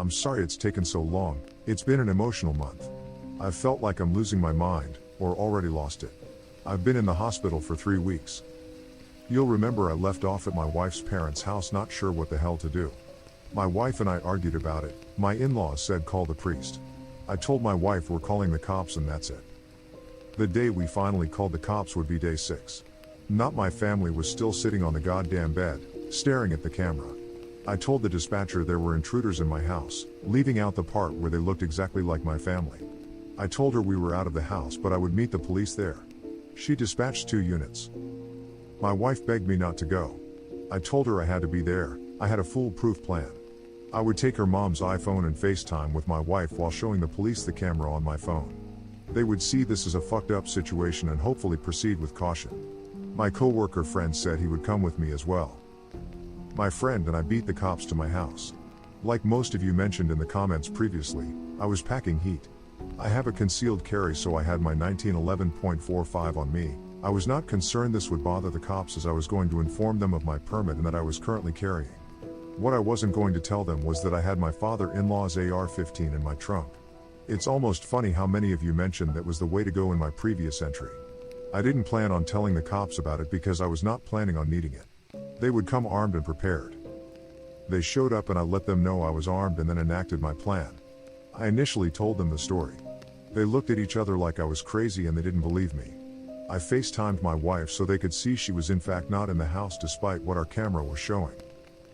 I'm sorry it's taken so long. It's been an emotional month. I've felt like I'm losing my mind, or already lost it. I've been in the hospital for 3 weeks. You'll remember I left off at my wife's parents' house not sure what the hell to do. My wife and I argued about it. My in-laws said call the priest. I told my wife we're calling the cops and that's it. The day we finally called the cops would be day 6. Not my family was still sitting on the goddamn bed, staring at the camera. I told the dispatcher there were intruders in my house, leaving out the part where they looked exactly like my family. I told her we were out of the house but I would meet the police there. She dispatched 2 units. My wife begged me not to go. I told her I had to be there. I had a foolproof plan. I would take her mom's iPhone and FaceTime with my wife while showing the police the camera on my phone. They would see this as a fucked up situation and hopefully proceed with caution. My co-worker friend said he would come with me as well. My friend and I beat the cops to my house. Like most of you mentioned in the comments previously, I was packing heat. I have a concealed carry so I had my 1911.45 on me. I was not concerned this would bother the cops as I was going to inform them of my permit and that I was currently carrying. What I wasn't going to tell them was that I had my father-in-law's AR-15 in my trunk. It's almost funny how many of you mentioned that was the way to go in my previous entry. I didn't plan on telling the cops about it because I was not planning on needing it. They would come armed and prepared. They showed up and I let them know I was armed and then enacted my plan. I initially told them the story. They looked at each other like I was crazy and they didn't believe me. I FaceTimed my wife so they could see she was in fact not in the house despite what our camera was showing.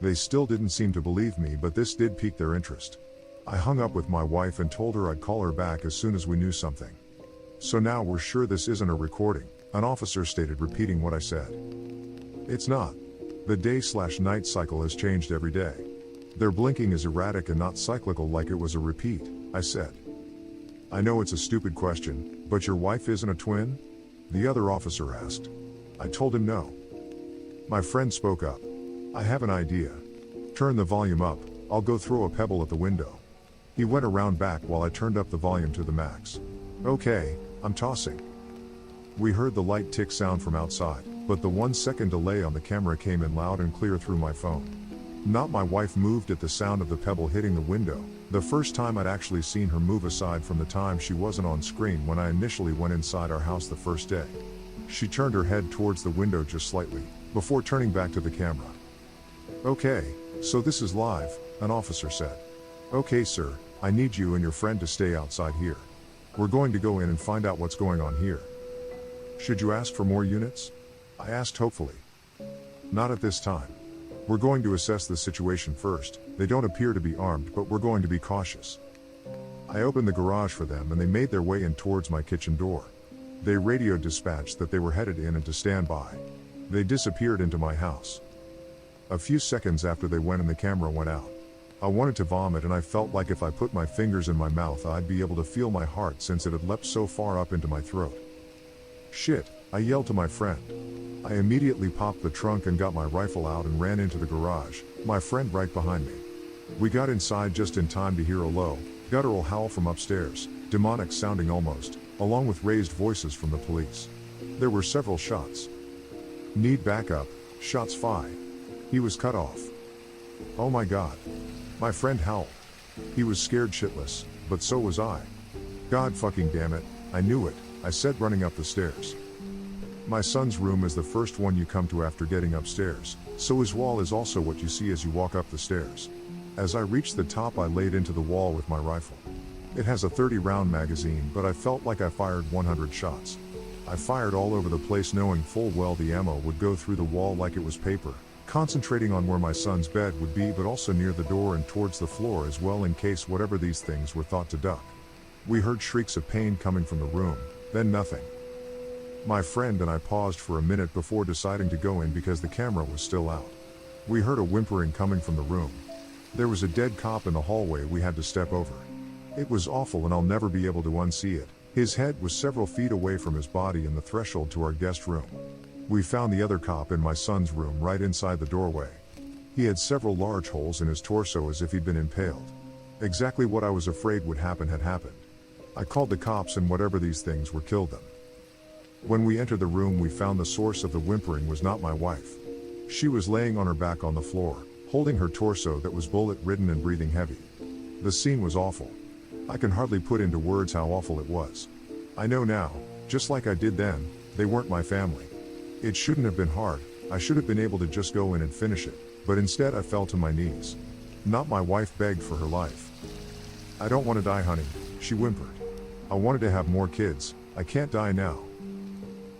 They still didn't seem to believe me, but this did pique their interest. I hung up with my wife and told her I'd call her back as soon as we knew something. So now we're sure this isn't a recording, an officer stated, repeating what I said. It's not. The day/night cycle has changed every day. Their blinking is erratic and not cyclical like it was a repeat, I said. I know it's a stupid question, but your wife isn't a twin? The other officer asked. I told him no. My friend spoke up. I have an idea. Turn the volume up, I'll go throw a pebble at the window. He went around back while I turned up the volume to the max. Okay, I'm tossing. We heard the light tick sound from outside, but the 1-second delay on the camera came in loud and clear through my phone. Not my wife moved at the sound of the pebble hitting the window, the first time I'd actually seen her move aside from the time she wasn't on screen when I initially went inside our house the first day. She turned her head towards the window just slightly, before turning back to the camera. Okay, so this is live, an officer said. Okay sir, I need you and your friend to stay outside here. We're going to go in and find out what's going on here. Should you ask for more units? I asked hopefully. Not at this time. We're going to assess the situation first. They don't appear to be armed, but we're going to be cautious. I opened the garage for them and they made their way in towards my kitchen door. They radioed dispatch that they were headed in and to stand by. They disappeared into my house. A few seconds after they went and the camera went out. I wanted to vomit and I felt like if I put my fingers in my mouth I'd be able to feel my heart since it had leapt so far up into my throat. Shit, I yelled to my friend. I immediately popped the trunk and got my rifle out and ran into the garage, my friend right behind me. We got inside just in time to hear a low, guttural howl from upstairs, demonic sounding almost, along with raised voices from the police. There were several shots. Need backup, shots fired. He was cut off. Oh my god. My friend howled. He was scared shitless, but so was I. God fucking damn it, I knew it, I said running up the stairs. My son's room is the first one you come to after getting upstairs, so his wall is also what you see as you walk up the stairs. As I reached the top I laid into the wall with my rifle. It has a 30-round magazine but I felt like I fired 100 shots. I fired all over the place knowing full well the ammo would go through the wall like it was paper, concentrating on where my son's bed would be but also near the door and towards the floor as well in case whatever these things were thought to duck. We heard shrieks of pain coming from the room, then nothing. My friend and I paused for a minute before deciding to go in because the camera was still out. We heard a whimpering coming from the room. There was a dead cop in the hallway we had to step over. It was awful and I'll never be able to unsee it. His head was several feet away from his body in the threshold to our guest room. We found the other cop in my son's room right inside the doorway. He had several large holes in his torso as if he'd been impaled. Exactly what I was afraid would happen had happened. I called the cops and whatever these things were killed them. When we entered the room we found the source of the whimpering was not my wife. She was laying on her back on the floor, holding her torso that was bullet-ridden and breathing heavy. The scene was awful. I can hardly put into words how awful it was. I know now, just like I did then, they weren't my family. It shouldn't have been hard, I should have been able to just go in and finish it, but instead I fell to my knees. Not my wife begged for her life. "I don't want to die, honey," she whimpered. "I wanted to have more kids, I can't die now."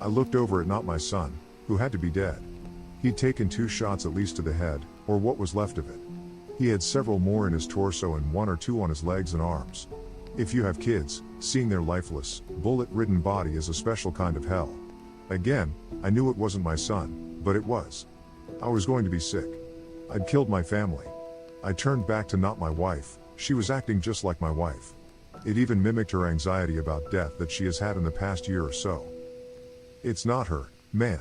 I looked over at not my son, who had to be dead. He'd taken 2 shots at least to the head, or what was left of it. He had several more in his torso and 1 or 2 on his legs and arms. If you have kids, seeing their lifeless, bullet-ridden body is a special kind of hell. Again, I knew it wasn't my son, but it was. I was going to be sick. I'd killed my family. I turned back to not my wife, she was acting just like my wife. It even mimicked her anxiety about death that she has had in the past year or so. "It's not her, man.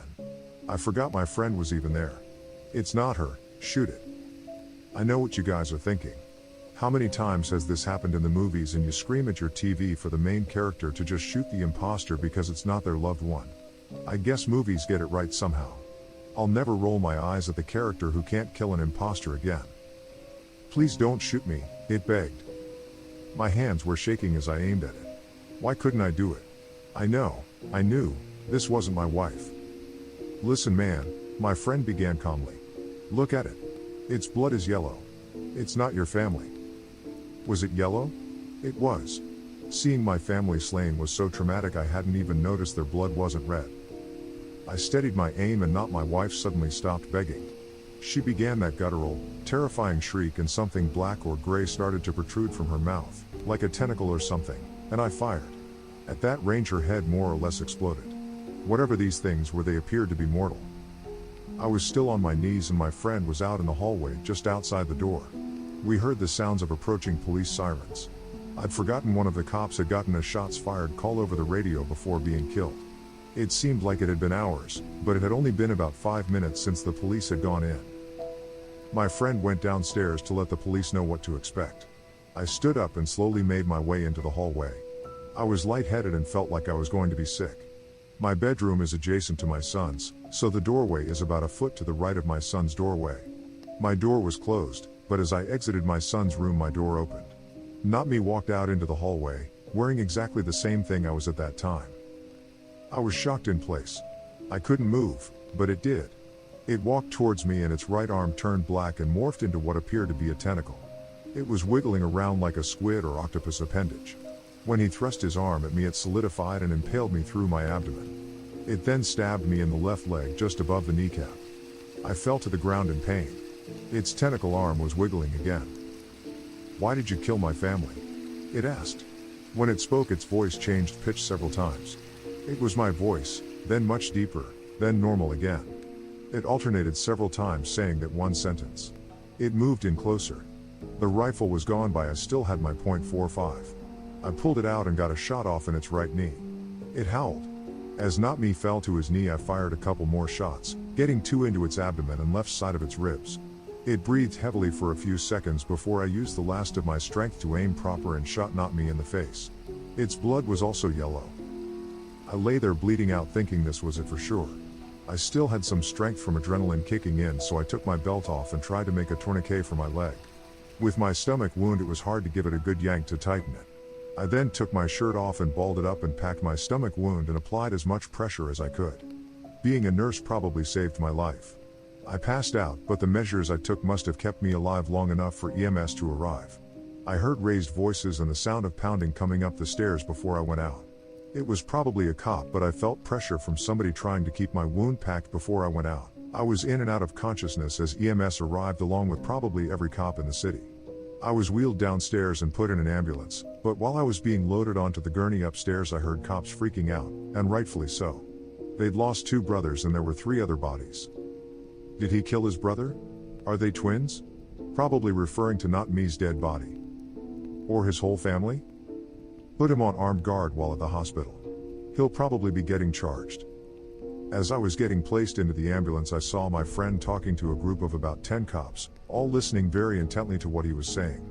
I forgot my friend was even there. It's not her, shoot it." I know what you guys are thinking. How many times has this happened in the movies and you scream at your TV for the main character to just shoot the imposter because it's not their loved one? I guess movies get it right somehow. I'll never roll my eyes at the character who can't kill an imposter again. "Please don't shoot me," it begged. My hands were shaking as I aimed at it. Why couldn't I do it? I knew, this wasn't my wife. "Listen, man," my friend began calmly. "Look at it. Its blood is yellow. It's not your family." Was it yellow? It was. Seeing my family slain was so traumatic I hadn't even noticed their blood wasn't red. I steadied my aim and not my wife suddenly stopped begging. She began that guttural, terrifying shriek and something black or gray started to protrude from her mouth, like a tentacle or something, and I fired. At that range her head more or less exploded. Whatever these things were, they appeared to be mortal. I was still on my knees and my friend was out in the hallway just outside the door. We heard the sounds of approaching police sirens. I'd forgotten one of the cops had gotten a shots fired call over the radio before being killed. It seemed like it had been hours, but it had only been about 5 minutes since the police had gone in. My friend went downstairs to let the police know what to expect. I stood up and slowly made my way into the hallway. I was lightheaded and felt like I was going to be sick. My bedroom is adjacent to my son's, so the doorway is about a foot to the right of my son's doorway. My door was closed, but as I exited my son's room my door opened. Not me walked out into the hallway, wearing exactly the same thing I was at that time. I was shocked in place. I couldn't move, but it did. It walked towards me and its right arm turned black and morphed into what appeared to be a tentacle. It was wiggling around like a squid or octopus appendage. When he thrust his arm at me it solidified and impaled me through my abdomen. It then stabbed me in the left leg just above the kneecap. I fell to the ground in pain. Its tentacle arm was wiggling again. "Why did you kill my family?" it asked. When it spoke its voice changed pitch several times. It was my voice, then much deeper, then normal again. It alternated several times saying that one sentence. It moved in closer. The rifle was gone by I still had my .45. I pulled it out and got a shot off in its right knee. It howled. As Not Me fell to his knee I fired a couple more shots, getting 2 into its abdomen and left side of its ribs. It breathed heavily for a few seconds before I used the last of my strength to aim proper and shot Not Me in the face. Its blood was also yellow. I lay there bleeding out thinking this was it for sure. I still had some strength from adrenaline kicking in, so I took my belt off and tried to make a tourniquet for my leg. With my stomach wound it was hard to give it a good yank to tighten it. I then took my shirt off and balled it up and packed my stomach wound and applied as much pressure as I could. Being a nurse probably saved my life. I passed out, but the measures I took must have kept me alive long enough for EMS to arrive. I heard raised voices and the sound of pounding coming up the stairs before I went out. It was probably a cop, but I felt pressure from somebody trying to keep my wound packed before I went out. I was in and out of consciousness as EMS arrived along with probably every cop in the city. I was wheeled downstairs and put in an ambulance, but while I was being loaded onto the gurney upstairs I heard cops freaking out, and rightfully so. They'd lost 2 brothers and there were 3 other bodies. Did he kill his brother? Are they twins? Probably referring to Not Me's dead body. Or his whole family? Put him on armed guard while at the hospital. He'll probably be getting charged. As I was getting placed into the ambulance I saw my friend talking to a group of about 10 cops, all listening very intently to what he was saying.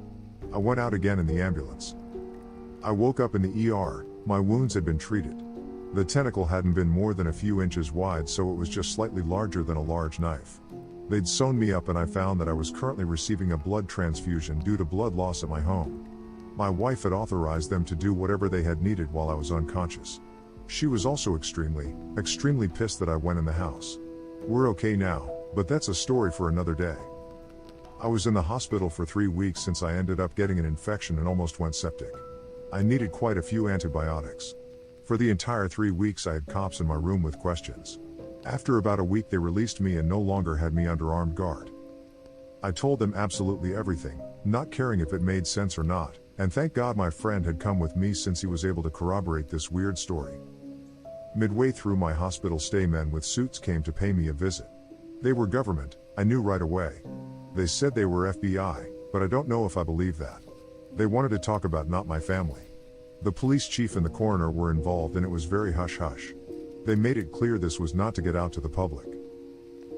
I went out again in the ambulance. I woke up in the ER, my wounds had been treated. The tentacle hadn't been more than a few inches wide, so it was just slightly larger than a large knife. They'd sewn me up and I found that I was currently receiving a blood transfusion due to blood loss at my home. My wife had authorized them to do whatever they had needed while I was unconscious. She was also extremely pissed that I went in the house. We're okay now, but that's a story for another day. I was in the hospital for 3 weeks since I ended up getting an infection and almost went septic. I needed quite a few antibiotics. For the entire 3 weeks I had cops in my room with questions. After about a week they released me and no longer had me under armed guard. I told them absolutely everything, not caring if it made sense or not, and thank God my friend had come with me since he was able to corroborate this weird story. Midway through my hospital stay, men with suits came to pay me a visit. They were government, I knew right away. They said they were FBI, but I don't know if I believe that. They wanted to talk about not my family. The police chief and the coroner were involved and it was very hush-hush. They made it clear this was not to get out to the public.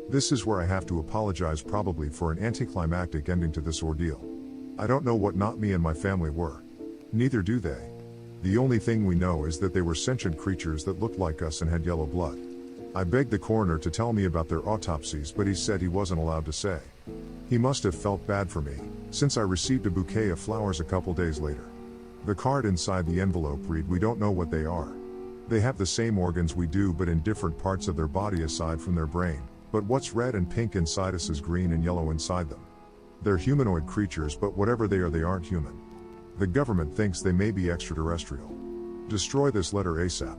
This is where I have to apologize probably for an anticlimactic ending to this ordeal. I don't know what not me and my family were. Neither do they. The only thing we know is that they were sentient creatures that looked like us and had yellow blood. I begged the coroner to tell me about their autopsies, but he said he wasn't allowed to say. He must have felt bad for me, since I received a bouquet of flowers a couple days later. The card inside the envelope read, "We don't know what they are. They have the same organs we do but in different parts of their body aside from their brain, but what's red and pink inside us is green and yellow inside them. They're humanoid creatures, but whatever they aren't human. The government thinks they may be extraterrestrial. Destroy this letter ASAP."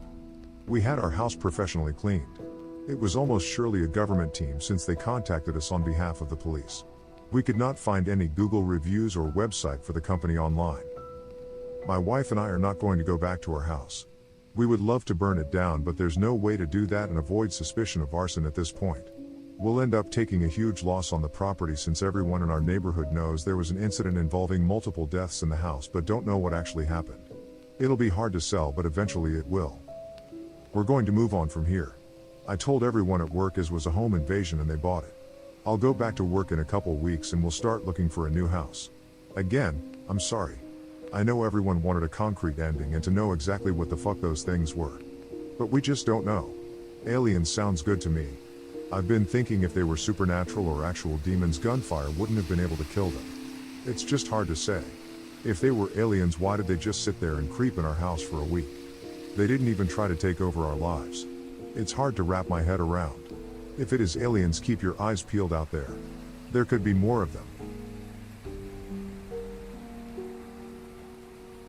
We had our house professionally cleaned. It was almost surely a government team since they contacted us on behalf of the police. We could not find any Google reviews or website for the company online. My wife and I are not going to go back to our house. We would love to burn it down, but there's no way to do that and avoid suspicion of arson at this point. We'll end up taking a huge loss on the property since everyone in our neighborhood knows there was an incident involving multiple deaths in the house but don't know what actually happened. It'll be hard to sell, but eventually it will. We're going to move on from here. I told everyone at work it was a home invasion and they bought it. I'll go back to work in a couple weeks and we'll start looking for a new house. Again, I'm sorry. I know everyone wanted a concrete ending and to know exactly what the fuck those things were. But we just don't know. Aliens sounds good to me. I've been thinking if they were supernatural or actual demons, gunfire wouldn't have been able to kill them. It's just hard to say. If they were aliens, why did they just sit there and creep in our house for a week? They didn't even try to take over our lives. It's hard to wrap my head around. If it is aliens, keep your eyes peeled out there. There could be more of them.